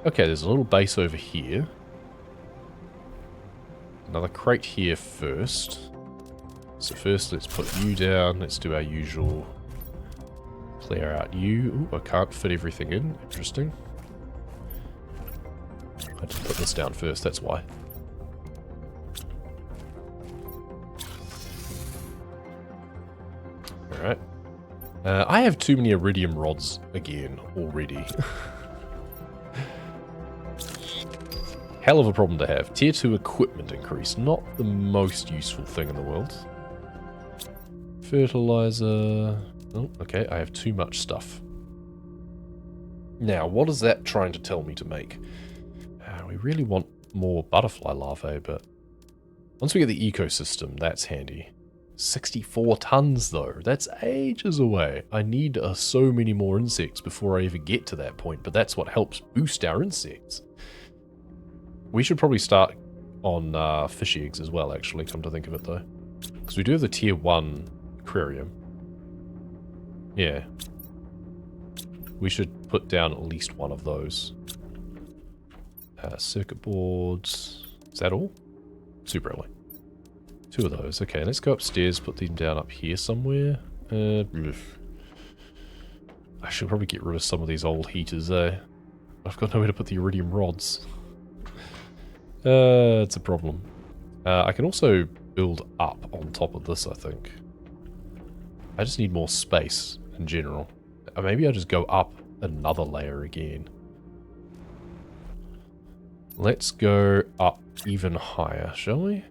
Okay, there's a little base over here. Another crate here first. So first let's put you down. Let's do our usual clear out you. Ooh, I can't fit everything in. Interesting. I just put this down first, that's why. Alright. I have too many iridium rods again already. Hell of a problem to have. Tier 2 equipment increase. Not the most useful thing in the world. Fertilizer. Oh, okay, I have too much stuff. Now, what is that trying to tell me to make? We really want more butterfly larvae, but once we get the ecosystem, that's handy. 64 tons, though. That's ages away. I need so many more insects before I even get to that point, but that's what helps boost our insects. We should probably start on fish eggs as well, actually, come to think of it, though. Because we do have the tier 1 aquarium. Yeah. We should put down at least one of those. Circuit boards. Is that all? Super early. 2 of those. Okay, let's go upstairs, put them down up here somewhere. I should probably get rid of some of these old heaters, eh? I've got nowhere to put the iridium rods. It's a problem. I can also build up on top of this, I think. I just need more space in general. Maybe I'll just go up another layer again. Let's go up even higher, shall we?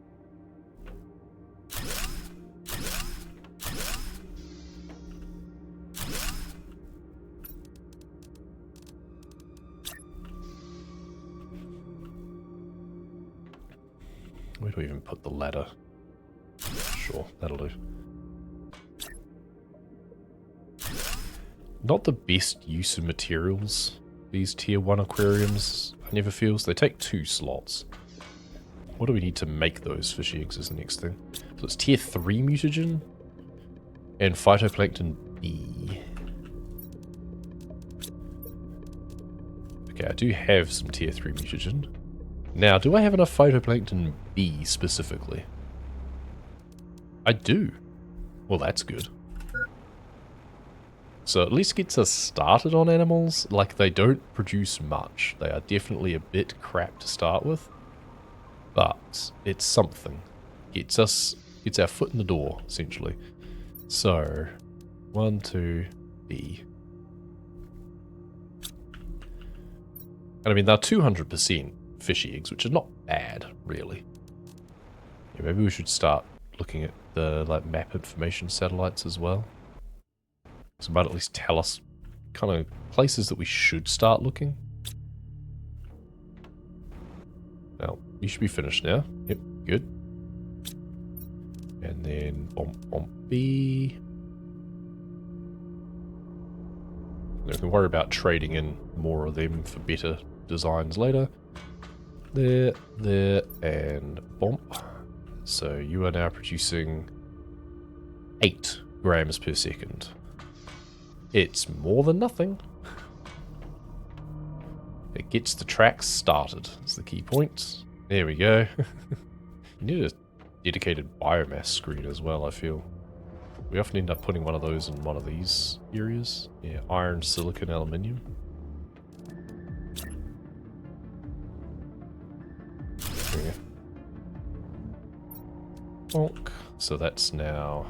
Where do we even put the ladder? Sure, that'll do. Not the best use of materials, these tier 1 aquariums, I never feel. So they take 2 slots. What do we need to make those fish eggs is the next thing. So it's tier 3 mutagen and phytoplankton B. Okay, I do have some tier 3 mutagen. Now, do I have enough phytoplankton B specifically? I do. Well, that's good. So at least gets us started on animals. Like, they don't produce much. They are definitely a bit crap to start with. But it's something. Gets our foot in the door, essentially. So, 1, 2, B. And I mean, they're 200% fishy eggs, which is not bad, really. Yeah, maybe we should start looking at the map information satellites as well. So it might at least tell us kind of places that we should start looking. Well, you should be finished now. Yep, good. And then bomb B. We can worry about trading in more of them for better designs later. There, and bomb. So you are now producing 8 grams per second. It's more than nothing. It gets the tracks started. That's the key point. There we go. You need a dedicated biomass screen as well, I feel. We often end up putting one of those in one of these areas. Yeah, iron, silicon, aluminium. There we go. Bonk. So that's now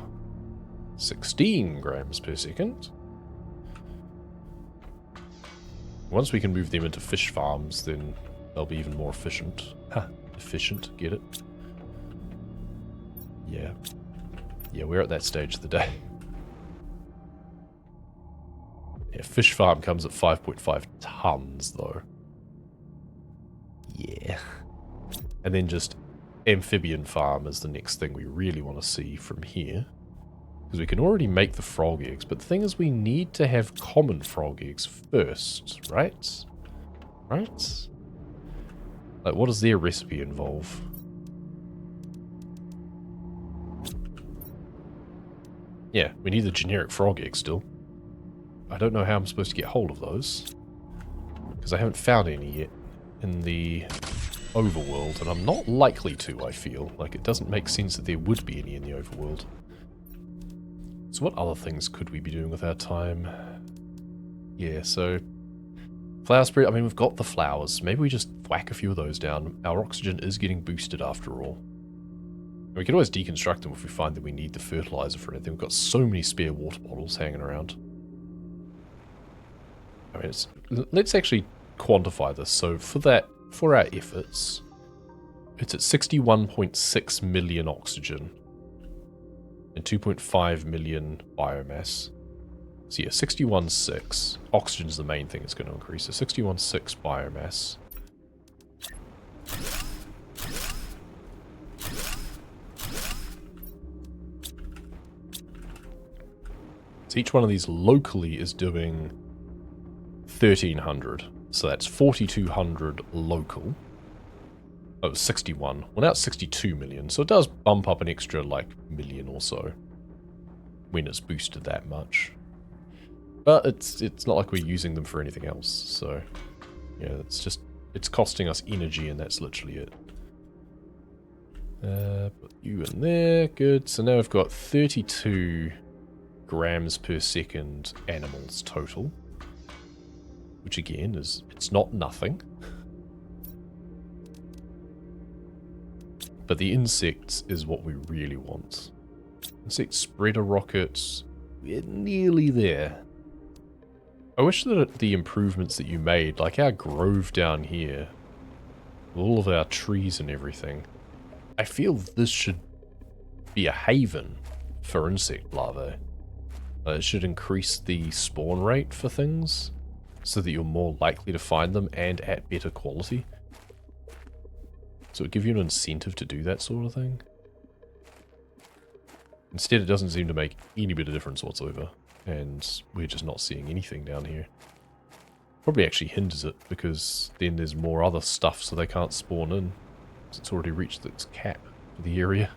16 grams per second. Once we can move them into fish farms, then they'll be even more efficient. Ha, efficient, get it? Yeah. Yeah, we're at that stage of the day. Yeah, fish farm comes at 5.5 tons, though. Yeah. And then just amphibian farm is the next thing we really want to see from here. Because we can already make the frog eggs, but the thing is we need to have common frog eggs first, right? Right? Like, what does their recipe involve? Yeah, we need the generic frog egg still. I don't know how I'm supposed to get hold of those. Because I haven't found any yet in the overworld, and I'm not likely to, I feel. Like, it doesn't make sense that there would be any in the overworld. So what other things could we be doing with our time? Yeah, so... flower spread, I mean, we've got the flowers. Maybe we just whack a few of those down. Our oxygen is getting boosted after all. And we can always deconstruct them if we find that we need the fertilizer for anything. We've got so many spare water bottles hanging around. I mean, let's actually quantify this. So for our efforts, it's at 61.6 million oxygen and 2.5 million biomass. So yeah, 61.6. Oxygen's the main thing that's going to increase. So 61.6 biomass. So each one of these locally is doing 1,300. So that's 4,200 local. Oh, 61. Well, now it's 62 million. So it does bump up an extra, like, million or so when it's boosted that much. But it's not like we're using them for anything else. So, yeah, it's costing us energy, and that's literally it. Put you in there. Good. So now we've got 32 grams per second animals total. Which again it's not nothing. But the insects is what we really want. Insect spreader rockets, we're nearly there. I wish that the improvements that you made, like our grove down here, all of our trees and everything, I feel this should be a haven for insect larvae. It should increase the spawn rate for things, so that you're more likely to find them and at better quality. So it give you an incentive to do that sort of thing. Instead, it doesn't seem to make any bit of difference whatsoever, and we're just not seeing anything down here. Probably actually hinders it, because then there's more other stuff so they can't spawn in. It's already reached its cap for the area.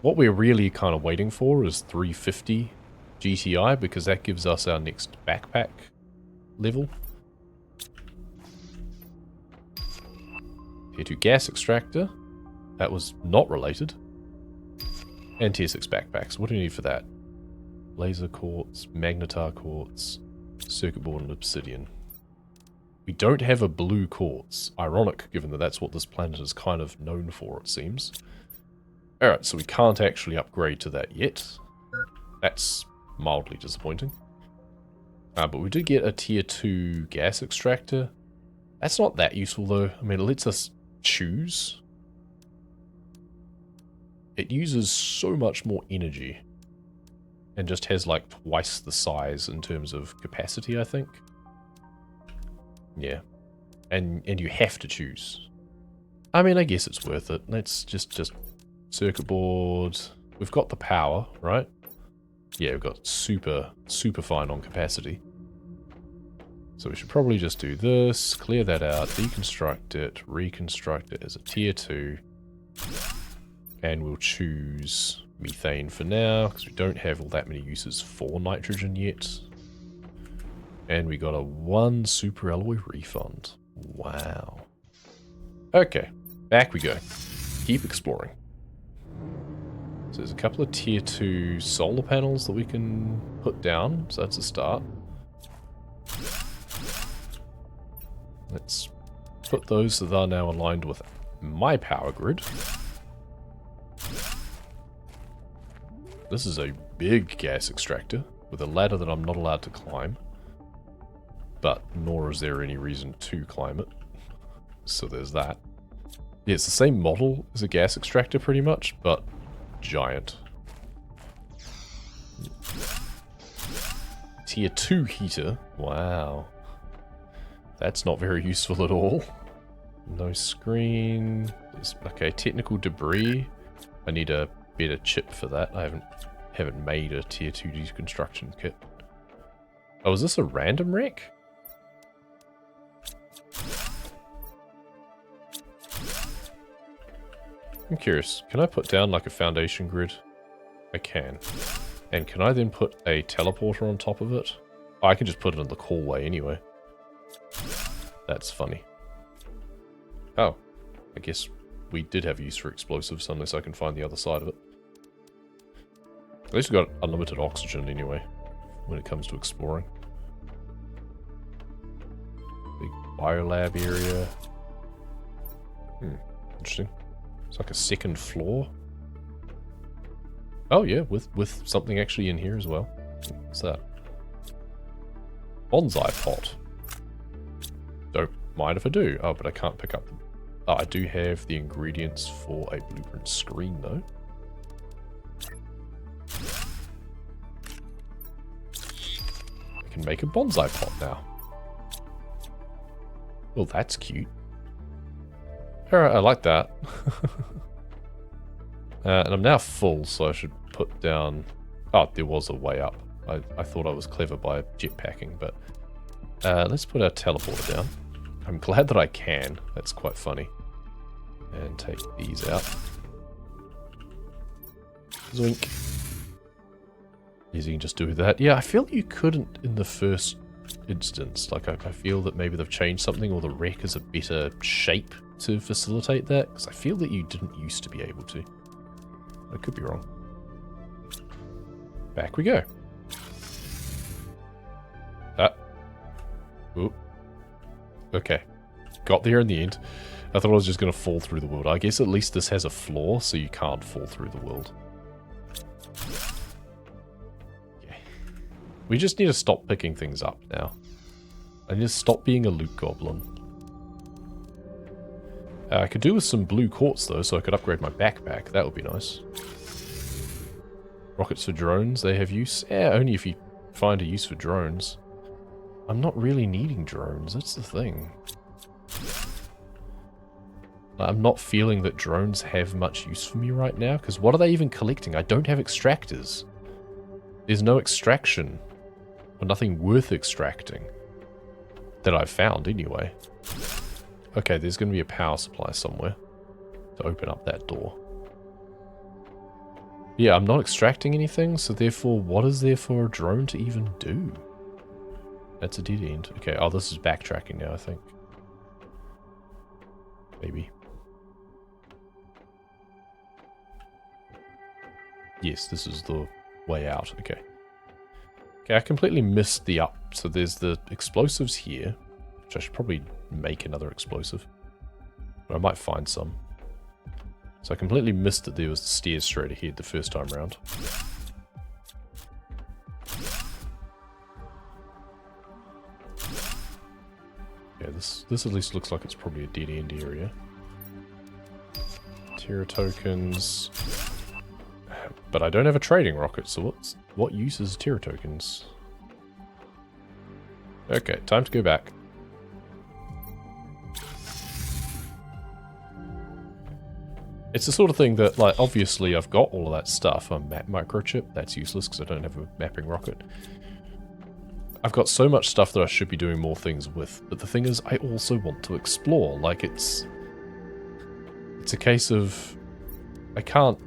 What we're really kind of waiting for is 350 GTI, because that gives us our next backpack level. Tier 2 gas extractor. That was not related. And Tier 6 backpacks. What do you need for that? Laser quartz, magnetar quartz, circuit board, and obsidian. We don't have a blue quartz. Ironic, given that that's what this planet is kind of known for, it seems. Alright, so we can't actually upgrade to that yet. That's mildly disappointing. But we did get a tier 2 gas extractor. That's not that useful though. I mean, it lets us choose. It uses so much more energy. And just has like twice the size in terms of capacity, I think. Yeah. And you have to choose. I mean, I guess it's worth it. Let's just circuit board. We've got the power, right? Yeah, we've got super fine on capacity. So we should probably just do this, clear that out, deconstruct it, reconstruct it as a tier 2. And we'll choose methane for now, because we don't have all that many uses for nitrogen yet. And we got a 1 super alloy refund. Wow. Okay, back we go. Keep exploring. So there's a couple of tier 2 solar panels that we can put down, so that's a start. Let's put those so they're now aligned with my power grid. This is a big gas extractor with a ladder that I'm not allowed to climb. But nor is there any reason to climb it. So there's that. Yeah, it's the same model as a gas extractor pretty much, but giant. Tier 2 heater. Wow. That's not very useful at all. No screen. Okay, technical debris. I need a better chip for that. I haven't made a tier 2 deconstruction kit. Oh, is this a random wreck? I'm curious. Can I put down like a foundation grid? I can. And can I then put a teleporter on top of it? Oh, I can just put it in the causeway anyway. That's funny. Oh, I guess we did have use for explosives unless I can find the other side of it. At least we've got unlimited oxygen anyway, when it comes to exploring. Big biolab area. Interesting. It's like a second floor. Oh yeah, with something actually in here as well. What's that? Bonsai pot. Don't mind if I do. Oh, but I can't pick up. Oh, I do have the ingredients for a blueprint screen though. I can make a bonsai pot now. Well, that's cute. Alright, I like that. And I'm now full, so I should put down... Oh, there was a way up. I thought I was clever by jetpacking, but... let's put our teleporter down. I'm glad that I can. That's quite funny. And take these out. Zoink. Easy, you can just do that. Yeah, I feel you couldn't in the first instance. Like, I feel that maybe they've changed something, or the wreck is a better shape to facilitate that. Because I feel that you didn't used to be able to. I could be wrong. Back we go. Ooh. Okay. Got there in the end. I thought I was just going to fall through the world. I guess at least this has a floor, so you can't fall through the world. Okay. We just need to stop picking things up now. I need to stop being a loot goblin. I could do with some blue quartz, though, so I could upgrade my backpack. That would be nice. Rockets for drones, they have use? Yeah, only if you find a use for drones. I'm not really needing drones, that's the thing. I'm not feeling that drones have much use for me right now, because what are they even collecting? I don't have extractors. There's no extraction, or nothing worth extracting. That I've found, anyway. Okay, there's going to be a power supply somewhere to open up that door. Yeah, I'm not extracting anything, so therefore, what is there for a drone to even do? That's a dead end. Okay, oh, this is backtracking now, I think. Maybe. Yes, this is the way out. Okay. Okay, I completely missed the up. So there's the explosives here, which I should probably make another explosive. But I might find some. So I completely missed that there was the stairs straight ahead the first time round. Yeah, this at least looks like it's probably a dead end area. Terra tokens. But I don't have a trading rocket, so what use is Terra tokens? Okay, time to go back. It's the sort of thing that, like, obviously I've got all of that stuff. A map microchip, that's useless because I don't have a mapping rocket. I've got so much stuff that I should be doing more things with, but the thing is, I also want to explore. Like, it's a case of I can't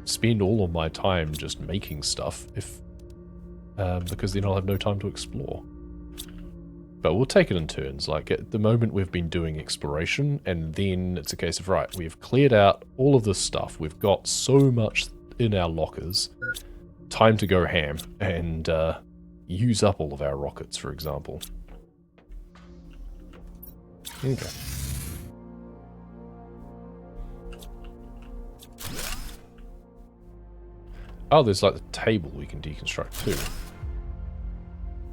spend all of my time just making stuff if because then I'll have no time to explore. But we'll take it in turns. Like, at the moment we've been doing exploration, and then it's a case of, right, we've cleared out all of this stuff. We've got so much in our lockers. Time to go ham and use up all of our rockets, for example. Okay. Oh, there's like the table we can deconstruct too.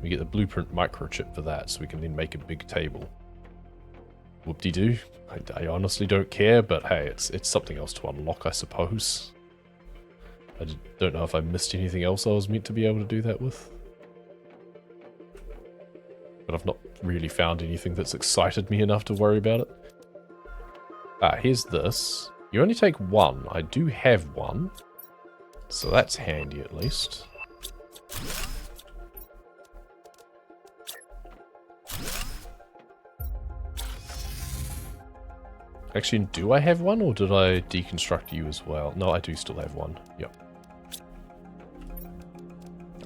We get the blueprint microchip for that, so we can then make a big table. Whoop-de-doo. I honestly don't care, but hey, it's something else to unlock, I suppose. I don't know if I missed anything else I was meant to be able to do that with. But I've not really found anything that's excited me enough to worry about it. Ah, here's this. You only take one. I do have one. So that's handy at least. Actually, do I have one, or did I deconstruct you as well? No, I do still have one. Yep.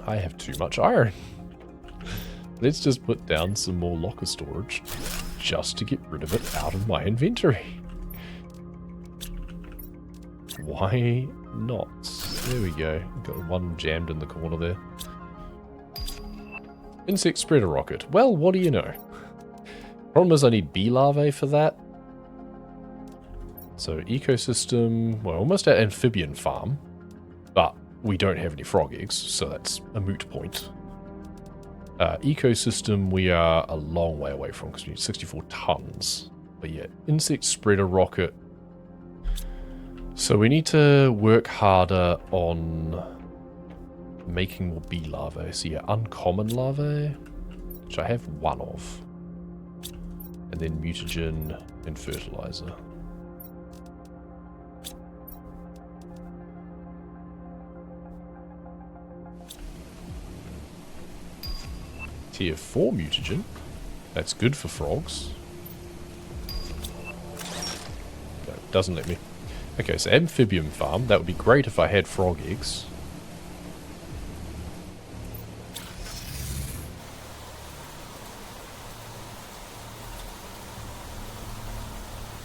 I have too much iron. Let's just put down some more locker storage. just to get rid of it out of my inventory. Why not? There we go. Got one jammed in the corner there. Insect spreader rocket. Well, what do you know? Problem is I need bee larvae for that. So ecosystem, we're almost at amphibian farm, but we don't have any frog eggs, so that's a moot point. Ecosystem we are a long way away from because we need 64 tons. But yeah, insect spreader rocket. So we need to work harder on making more bee larvae. So yeah, uncommon larvae, which I have one of. And then mutagen and fertilizer. Tier 4 mutagen. That's good for frogs. No, doesn't let me. Okay, so amphibian farm. That would be great if I had frog eggs.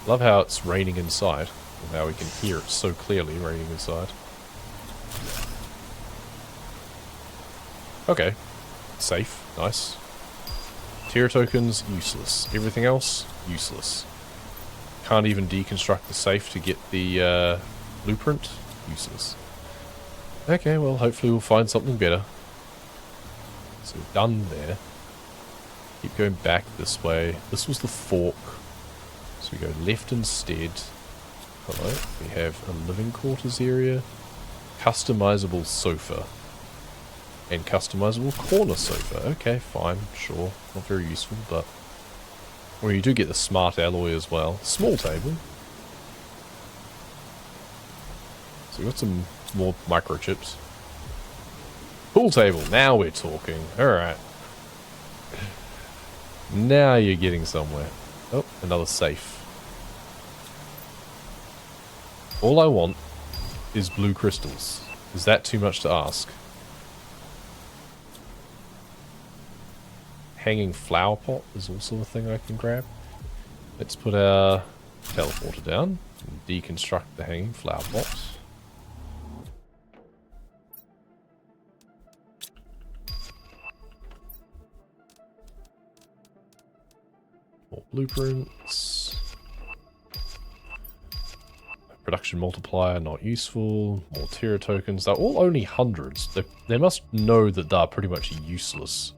Love how it's raining inside. And how we can hear it so clearly raining inside. Okay. Safe. Nice. Tier tokens, useless. Everything else, useless. Can't even deconstruct the safe to get the blueprint. Useless. Okay, well, hopefully we'll find something better. So we're done there. Keep going back this way. This was the fork. So we go left instead. Hello. We have a living quarters area. Customizable sofa. And customizable corner sofa. Okay, fine, sure. Not very useful, but... Well, you do get the smart alloy as well. Small table. So we got some more microchips. Pool table, now we're talking. Alright. Now you're getting somewhere. Oh, another safe. All I want is blue crystals. Is that too much to ask? Hanging flower pot is also a thing I can grab. Let's put our teleporter down and deconstruct the hanging flower pot. More blueprints. Production multiplier, not useful. More tier tokens. They're all only hundreds. They must know that they're pretty much useless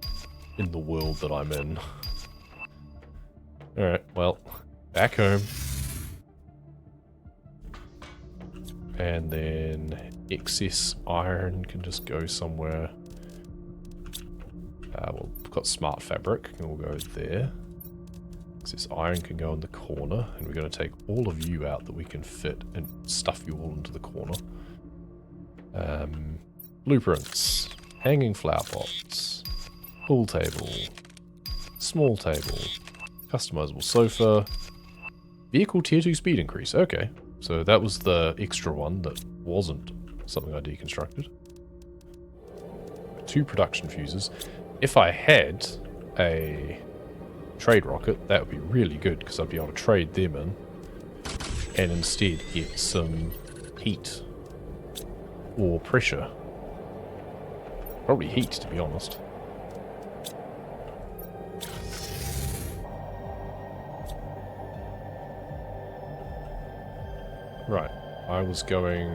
in the world that I'm in. Alright, well, back home. And then excess iron can just go somewhere. Well, we've got smart fabric, and we'll go there. Excess iron can go in the corner, and we're going to take all of you out that we can fit and stuff you all into the corner. Blueprints. Hanging flower pots. Pool table, small table, customizable sofa, vehicle tier 2 speed increase. Okay, so that was the extra one that wasn't something I deconstructed. 2 production fuses. If I had a trade rocket, that would be really good because I'd be able to trade them in and instead get some heat or pressure. Probably heat, to be honest. Right, I was going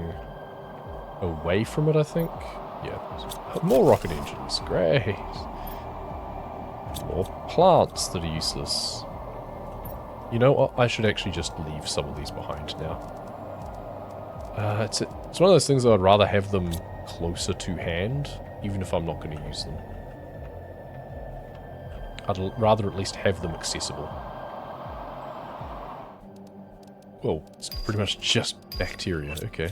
away from it, I think. Yeah, more rocket engines, great. More plants that are useless. You know what, I should actually just leave some of these behind now. It's one of those things that I'd rather have them closer to hand, even if I'm not going to use them. I'd rather at least have them accessible. Well, it's pretty much just bacteria, okay.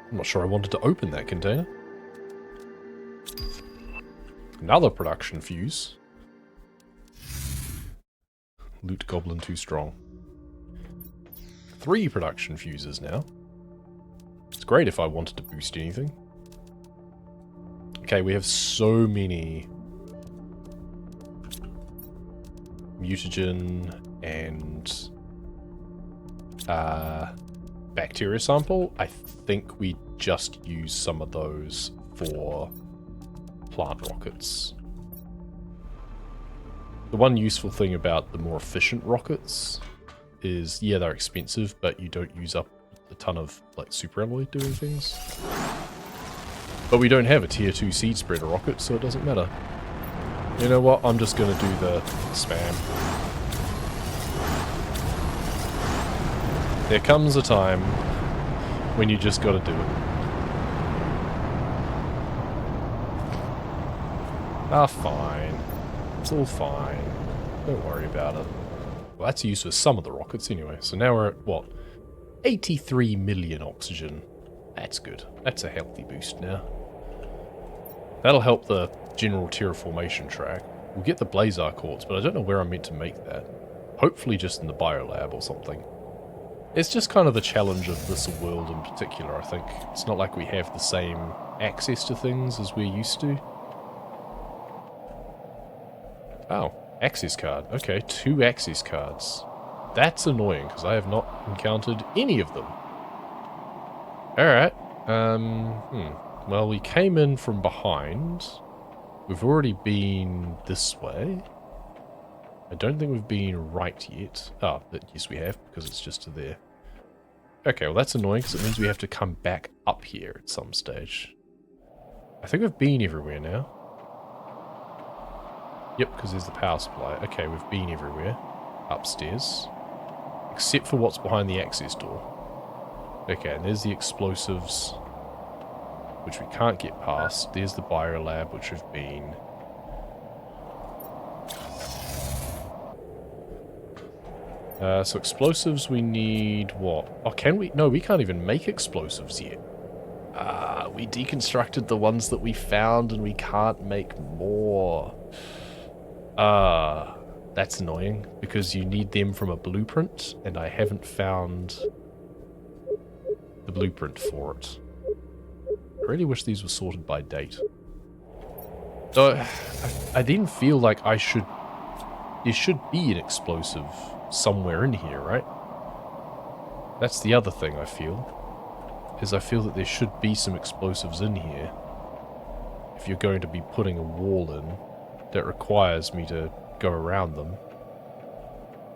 I'm not sure I wanted to open that container. Another production fuse. Loot goblin too strong. 3 production fuses now. It's great if I wanted to boost anything. Okay, we have so many mutagen, and bacteria sample. I think we just use some of those for plant rockets. The one useful thing about the more efficient rockets is, yeah, they're expensive, but you don't use up a ton of like superalloy doing things. But we don't have a tier 2 seed spreader rocket, so it doesn't matter. You know what? I'm just gonna do the spam. There comes a time when you just gotta do it. Ah, fine. It's all fine. Don't worry about it. Well, that's used for some of the rockets anyway. So now we're at, what? 83 million oxygen. That's good. That's a healthy boost now. That'll help the general terraformation track. We'll get the Blazar quartz, but I don't know where I'm meant to make that. Hopefully just in the biolab or something. It's just kind of the challenge of this world in particular, I think. It's not like we have the same access to things as we're used to. Oh, access card. Okay, 2 access cards. That's annoying, because I have not encountered any of them. Alright. Well, we came in from behind. We've already been this way. I don't think we've been right yet. Oh, but yes we have, because it's just to there. Okay, well that's annoying, because it means we have to come back up here at some stage. I think we've been everywhere now. Yep, because there's the power supply. Okay, we've been everywhere. Upstairs. Except for what's behind the access door. Okay, and there's the explosives, which we can't get past. There's the biolab, which we've been. So explosives we need what? Oh, can we? No, we can't even make explosives yet. We deconstructed the ones that we found and we can't make more. That's annoying because you need them from a blueprint and I haven't found the blueprint for it. I really wish these were sorted by date. So I then feel like there should be an explosive somewhere in here, right? That's the other thing I feel, is I feel that there should be some explosives in here if you're going to be putting a wall in that requires me to go around them.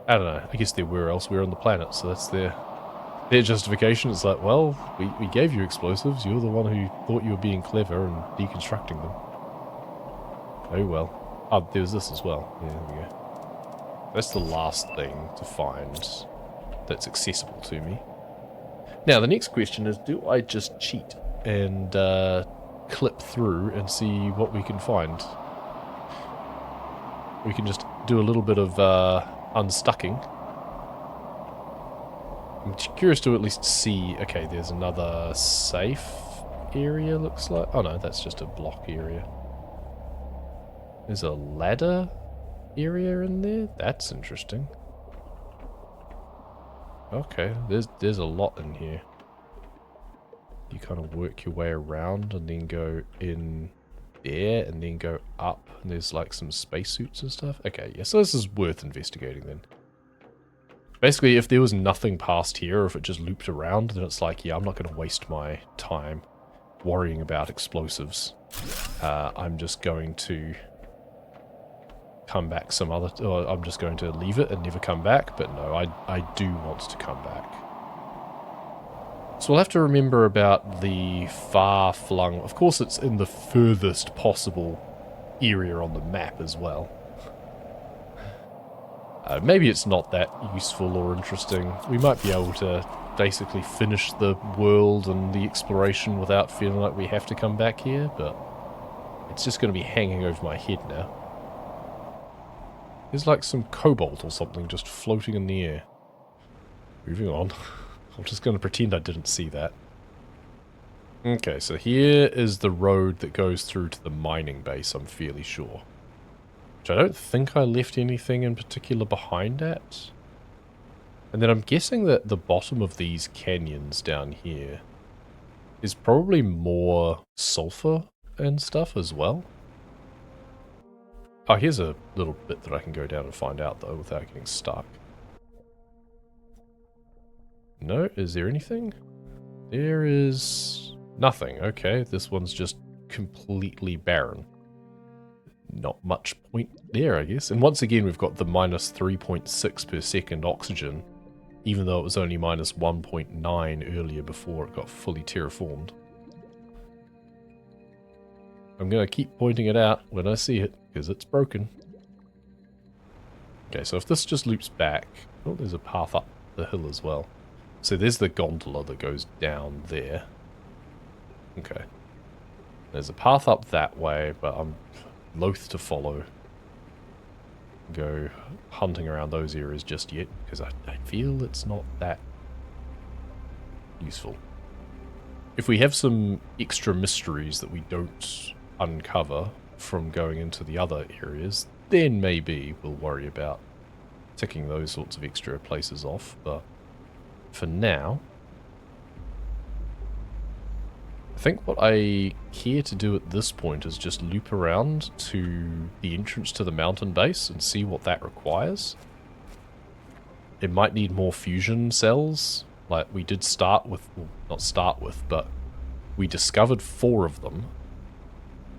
I don't know, I guess there were elsewhere on the planet, so that's their justification. It's like, well, we gave you explosives, you're the one who thought you were being clever and deconstructing them. Oh well. Oh, there was this as well. Yeah, there we go. That's the last thing to find that's accessible to me. Now, the next question is, do I just cheat and clip through and see what we can find? We can just do a little bit of unstucking. I'm curious to at least see... Okay, there's another safe area, looks like. Oh no, that's just a block area. There's a ladder area in there? That's interesting. Okay, there's a lot in here. You kind of work your way around and then go in there and then go up. And there's like some spacesuits and stuff. Okay, yeah, so this is worth investigating then. Basically, if there was nothing past here, or if it just looped around, then it's like, yeah, I'm not going to waste my time worrying about explosives. I'm just going to come back some other... Or I'm just going to leave it and never come back. But no, I do want to come back. So we'll have to remember about the far-flung... Of course, it's in the furthest possible area on the map as well. Maybe it's not that useful or interesting. We might be able to basically finish the world and the exploration without feeling like we have to come back here, but it's just going to be hanging over my head now. There's like some cobalt or something just floating in the air. Moving on. I'm just going to pretend I didn't see that. Okay, so here is the road that goes through to the mining base, I'm fairly sure. Which I don't think I left anything in particular behind at. And then I'm guessing that the bottom of these canyons down here is probably more sulfur and stuff as well. Oh, here's a little bit that I can go down and find out, though, without getting stuck. No, is there anything? There is nothing. Okay, this one's just completely barren. Not much point there, I guess. And once again, we've got the minus 3.6 per second oxygen, even though it was only minus 1.9 earlier before it got fully terraformed. I'm going to keep pointing it out when I see it, because it's broken. Okay, so if this just loops back... Oh, there's a path up the hill as well. So there's the gondola that goes down there. Okay. There's a path up that way, but I'm loath to follow. Go hunting around those areas just yet, because I feel it's not that useful. If we have some extra mysteries that we don't uncover from going into the other areas, then maybe we'll worry about ticking those sorts of extra places off, but for now, I think what I care to do at this point is just loop around to the entrance to the mountain base and see what that requires. It might need more fusion cells, like we did start with, well, not start with, but we discovered 4 of them,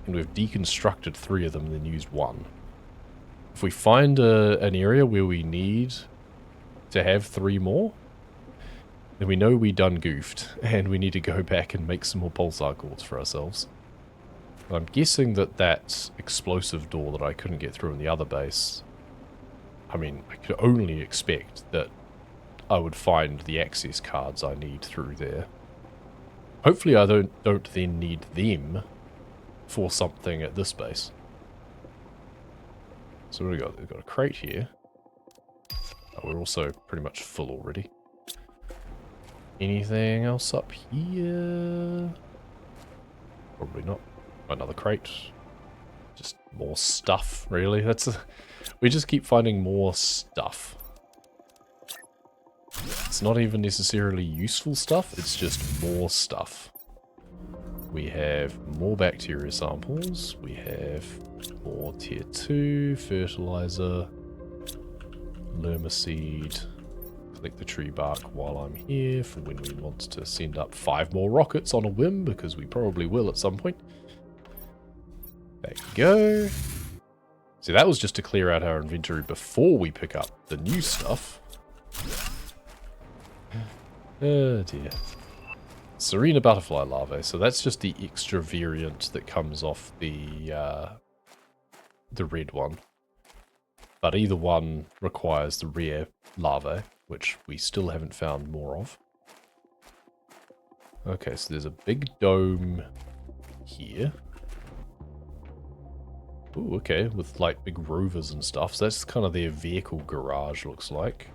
and we've deconstructed 3 of them and then used 1. If we find an area where we need to have 3 more, then we know we done goofed, and we need to go back and make some more pulsar cores for ourselves. I'm guessing that explosive door that I couldn't get through in the other base, I mean, I could only expect that I would find the access cards I need through there. Hopefully I don't then need them for something at this base. So what do we got? We've got a crate here. Oh, we're also pretty much full already. Anything else up here? Probably not. Another crate. Just more stuff, really. We just keep finding more stuff. It's not even necessarily useful stuff, it's just more stuff. We have more bacteria samples, we have more tier 2, fertilizer, lermaseed. Collect the tree bark while I'm here for when we want to send up 5 more rockets on a whim, because we probably will at some point. Back you go. See, that was just to clear out our inventory before we pick up the new stuff. Oh dear. Serena butterfly larvae. So that's just the extra variant that comes off the red one. But either one requires the rare larvae, which we still haven't found more of. Okay, so there's a big dome here. Ooh, okay, with like big rovers and stuff. So that's kind of their vehicle garage, looks like.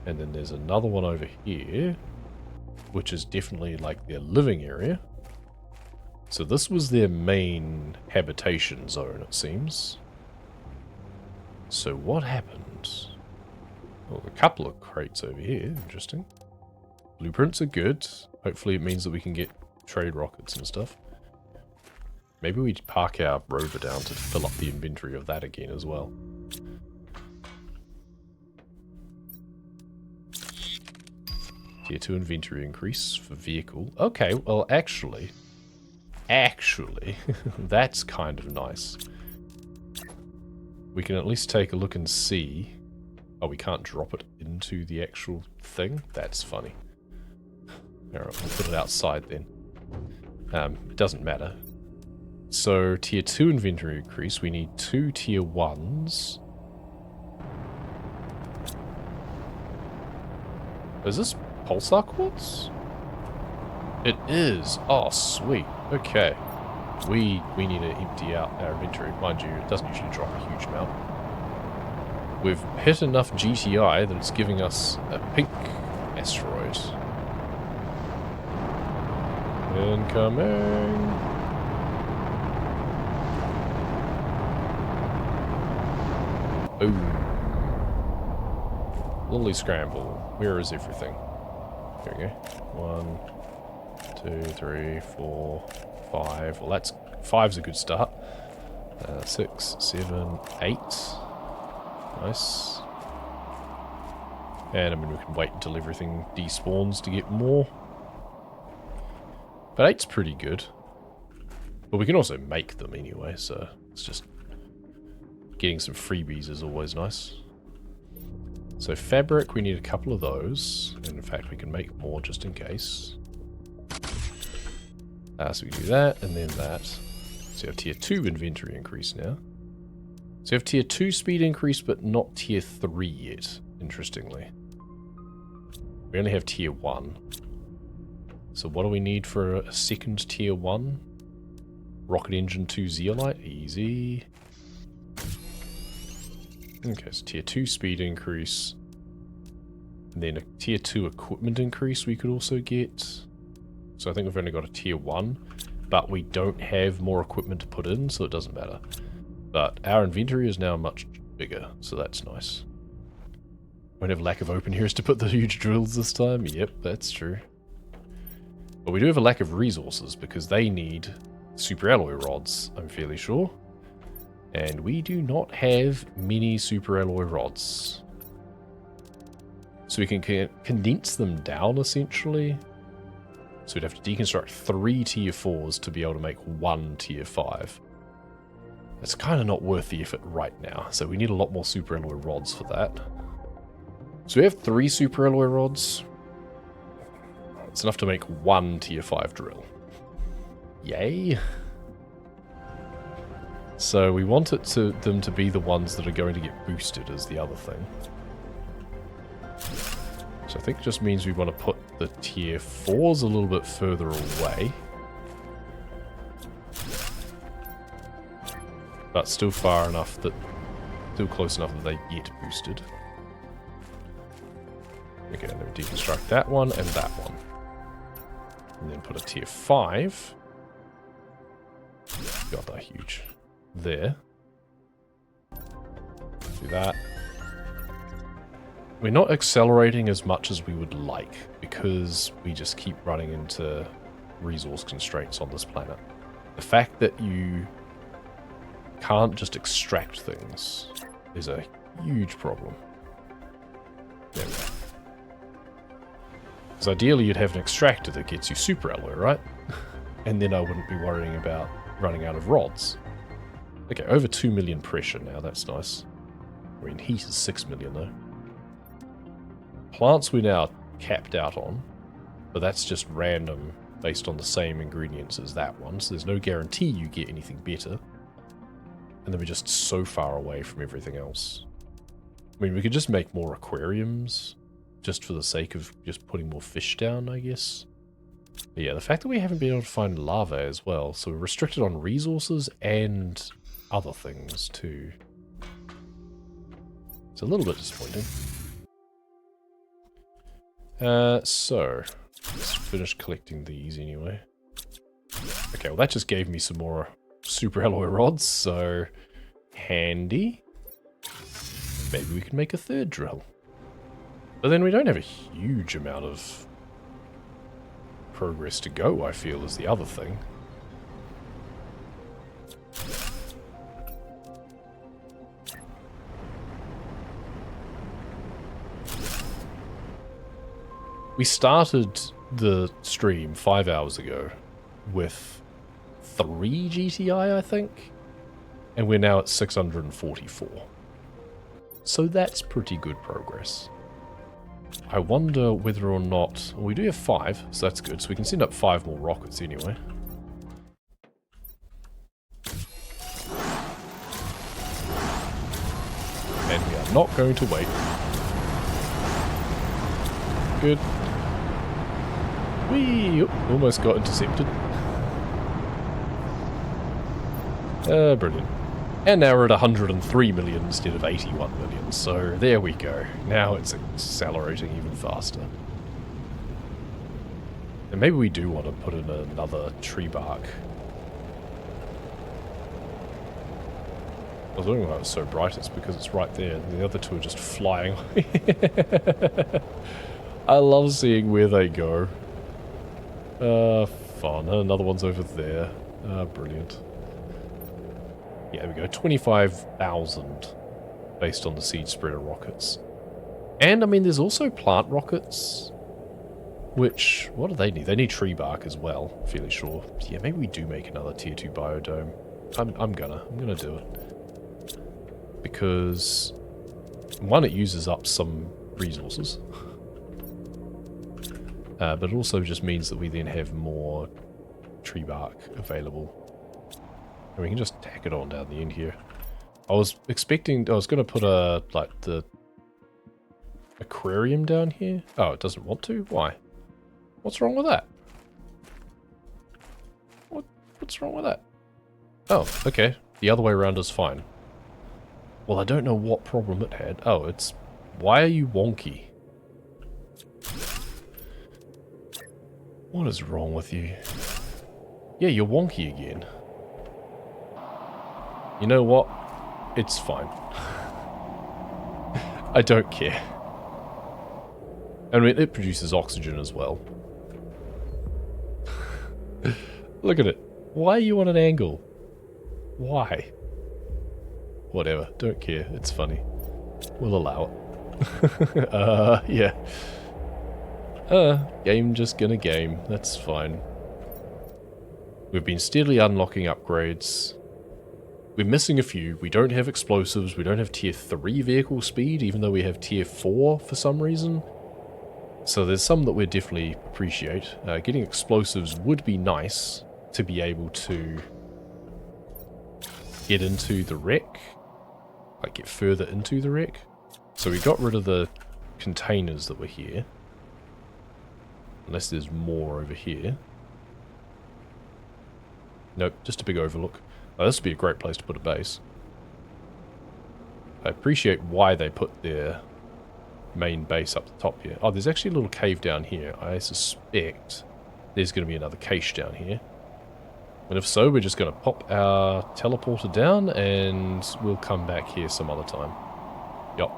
And then there's another one over here, which is definitely like their living area. So this was their main habitation zone, it seems. So what happened? Oh, a couple of crates over here. Interesting. Blueprints are good. Hopefully it means that we can get trade rockets and stuff. Maybe we park our rover down to fill up the inventory of that again as well. Tier 2 inventory increase for vehicle. Okay, well actually, that's kind of nice. We can at least take a look and see. Oh, we can't drop it into the actual thing? That's funny. Alright, we'll put it outside then. It doesn't matter. So, tier 2 inventory increase, we need 2 tier 1s. Is this pulsar quartz? It is. Oh, sweet. Okay. We need to empty out our inventory. Mind you, it doesn't usually drop a huge amount. We've hit enough GTI that it's giving us a pink asteroid. Incoming. Boom. Lily scramble. Where is everything? Here we go. 1, 2, 3, 4, 5. Well, that's 5's a good start. 6, 7, 8. Nice. And I mean, we can wait until everything despawns to get more. But 8's pretty good. But we can also make them anyway, so it's just... Getting some freebies is always nice. So fabric, we need a couple of those. And in fact, we can make more just in case. So we do that, and then that. So you have tier 2 inventory increase now. So you have tier 2 speed increase, but not tier 3 yet, interestingly. We only have tier 1. So what do we need for a second tier 1? Rocket engine 2 zeolite, easy. Okay, so tier 2 speed increase. And then a tier 2 equipment increase we could also get. So I think we've only got a tier 1, but we don't have more equipment to put in, so it doesn't matter. But our inventory is now much bigger, so that's nice. Won't have lack of open areas to put the huge drills this time. Yep, that's true. But we do have a lack of resources, because they need super alloy rods, I'm fairly sure. And we do not have many super alloy rods. So we can condense them down, essentially. So we'd have to deconstruct 3 tier 4s to be able to make 1 tier 5. It's kind of not worth the effort right now, so we need a lot more super alloy rods for that. So we have 3 super alloy rods. It's enough to make 1 tier 5 drill. Yay! So we want them to be the ones that are going to get boosted as the other thing. So I think it just means we want to put the tier 4s a little bit further away. But still far enough that... Still close enough that they get boosted. Okay, and then we deconstruct that one and that one. And then put a tier 5. God, they're huge. There. Do that. We're not accelerating as much as we would like, because we just keep running into resource constraints on this planet. The fact that you can't just extract things is a huge problem. There we go. Because ideally you'd have an extractor that gets you super alloy, right? And then I wouldn't be worrying about running out of rods. Okay, over 2 million pressure now, that's nice. I mean, heat is 6 million though. Plants we're now capped out on, but that's just random based on the same ingredients as that one, so there's no guarantee you get anything better. And then we're just so far away from everything else. I mean, we could just make more aquariums, just for the sake of just putting more fish down, I guess. But yeah, the fact that we haven't been able to find lava as well, so we're restricted on resources and other things too. It's a little bit disappointing. So, let's finish collecting these anyway. Okay, well that just gave me some more super alloy rods, so handy. Maybe we can make a 3rd drill. But then we don't have a huge amount of progress to go, I feel, is the other thing. We started the stream 5 hours ago with 3 GTI, I think, and we're now at 644. So that's pretty good progress. I wonder whether or not... Well, we do have 5, so that's good. So we can send up 5 more rockets anyway. And we are not going to wait. Good. Whee! Oh, almost got intercepted. Brilliant. And now we're at 103 million instead of 81 million, so there we go. Now it's accelerating even faster. And maybe we do want to put in another tree bark. I was wondering why it was so bright, it's because it's right there, and the other two are just flying away. I love seeing where they go. Fun. Another one's over there. Brilliant. Yeah, there we go. 25,000 based on the seed spreader rockets. And, I mean, there's also plant rockets, which, what do they need? They need tree bark as well, fairly sure. Yeah, maybe we do make another tier 2 biodome. I'm gonna do it. Because, one, it uses up some resources. But it also just means that we then have more tree bark available. And we can just tack it on down the end here. I was going to put the aquarium down here. Oh, it doesn't want to? Why? What's wrong with that? What's wrong with that? Oh, okay. The other way around is fine. Well, I don't know what problem it had. Oh, it's... Why are you wonky? What is wrong with you? Yeah, you're wonky again. You know what? It's fine. I don't care. I mean, it produces oxygen as well. Look at it. Why are you on an angle? Why? Whatever. Don't care. It's funny. We'll allow it. Yeah. Game just gonna game. That's fine. We've been steadily unlocking upgrades. We're missing a few. We don't have explosives. We don't have tier 3 vehicle speed, even though we have tier 4 for some reason. So there's some that we definitely appreciate. Getting explosives would be nice to be able to get into the wreck. Like, get further into the wreck. So we got rid of the containers that were here. Unless there's more over here. Nope, just a big overlook. Oh, this would be a great place to put a base. I appreciate why they put their main base up the top here. Oh, there's actually a little cave down here. I suspect there's going to be another cache down here. And if so, we're just going to pop our teleporter down and we'll come back here some other time. Yup.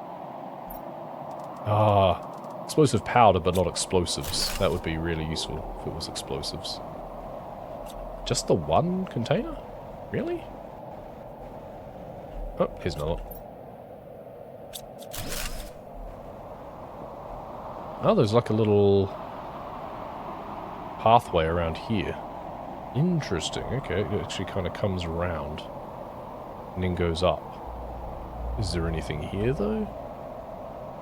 Ah, explosive powder, but not explosives. That would be really useful if it was explosives. Just the one container? Really? Oh, here's another. Oh, there's like a little pathway around here. Interesting. Okay, it actually kind of comes around and then goes up. Is there anything here, though?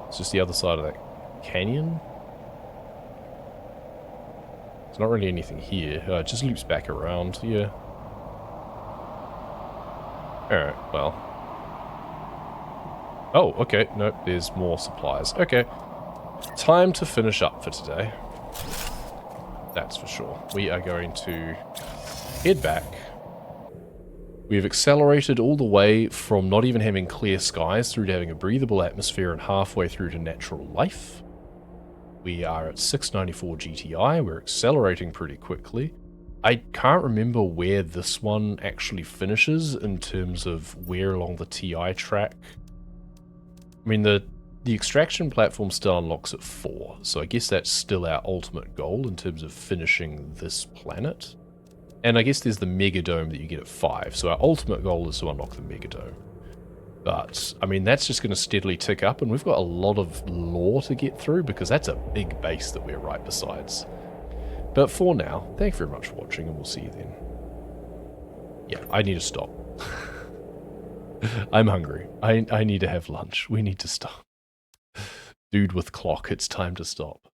It's just the other side of that canyon. There's not really anything here. It just loops back around. Yeah. Alright, well. Oh, okay. Nope, there's more supplies. Okay. Time to finish up for today. That's for sure. We are going to head back. We've accelerated all the way from not even having clear skies through to having a breathable atmosphere and halfway through to natural life. We are at 694 GTI. We're accelerating pretty quickly. I can't remember where this one actually finishes in terms of where along the TI track. I mean, the extraction platform still unlocks at 4, so I guess that's still our ultimate goal in terms of finishing this planet. And I guess there's the Megadome that you get at 5, so our ultimate goal is to unlock the Megadome. But, I mean, that's just going to steadily tick up, and we've got a lot of lore to get through, because that's a big base that we're right besides. But for now, thank you very much for watching, and we'll see you then. Yeah, I need to stop. I'm hungry. I need to have lunch. We need to stop. Dude with clock, it's time to stop.